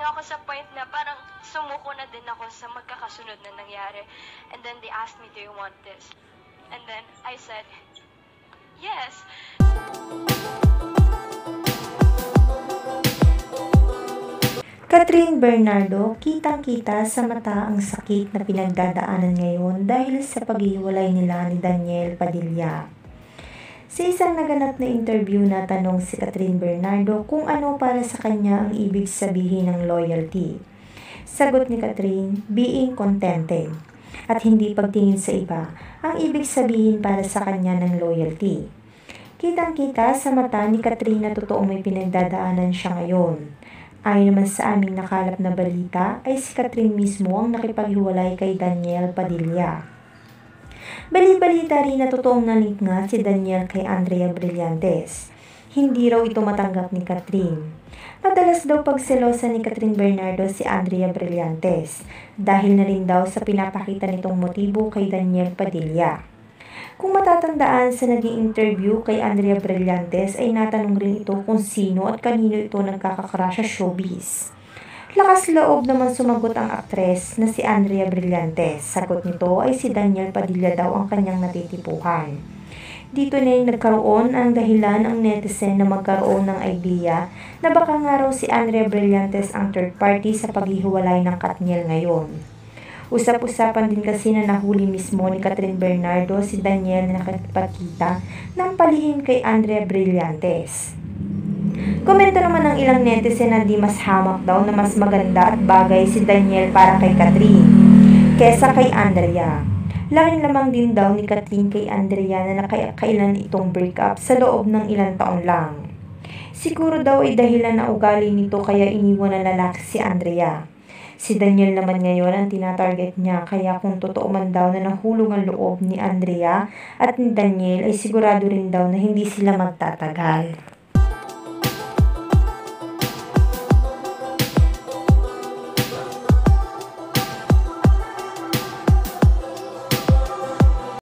dumating ako sa point na parang sumuko na din ako sa magkakasunod na nangyari. And then they asked me, do you want this? And then I said, yes. Catherine Bernardo, kitang-kita sa mata ang sakit na pinagdadaanan ngayon dahil sa paghiwalay nila ni Daniel Padilla. Sa isang naganap na interview, natanong si Catherine Bernardo kung ano para sa kanya ang ibig sabihin ng loyalty. Sagot ni Catherine, being contented at hindi pagtingin sa iba ang ibig sabihin para sa kanya ng loyalty. Kitang-kita sa mata ni Catherine na totoong may pinagdadaanan siya ngayon. Ayon naman sa aming nakalap na balita ay si Catherine mismo ang nakipaghiwalay kay Daniel Padilla. Bali-balita rin na totoong nalingat si Daniel kay Andrea Brillantes. Hindi raw ito matanggap ni Catherine. Madalas daw pagselosa ni Catherine Bernardo si Andrea Brillantes dahil na rin daw sa pinapakita nitong motibo kay Daniel Padilla. Kung matatandaan sa naging interview kay Andrea Brillantes ay natanong rin ito kung sino at kanino ito nagkakakrasya sa showbiz. Lakas loob naman sumagot ang aktres na si Andrea Brillantes. Sagot nito ay si Daniel Padilla daw ang kanyang natitipuhan. Dito na yung nagkaroon ang dahilan ang netizen na magkaroon ng idea na baka nga raw si Andrea Brillantes ang third party sa paghihiwalay ng Katniel ngayon. Usap-usapan din kasi na nahuli mismo ni Catherine Bernardo si Daniel na nakipagkita ng palihim kay Andrea Brillantes. Komento naman ng ilang netizen na di mas hamak daw na mas maganda at bagay si Daniel para kay Catherine kesa kay Andrea. Laking lamang din daw ni Catherine kay Andrea na nakailan itong breakup sa loob ng ilang taon lang. Siguro daw ay dahilan na ugali nito kaya iniwan ng lalaki si Andrea. Si Daniel naman ngayon ang tinatarget niya kaya kung totoo man daw na nahulog ang loob ni Andrea at ni Daniel ay sigurado rin daw na hindi sila magtatagal.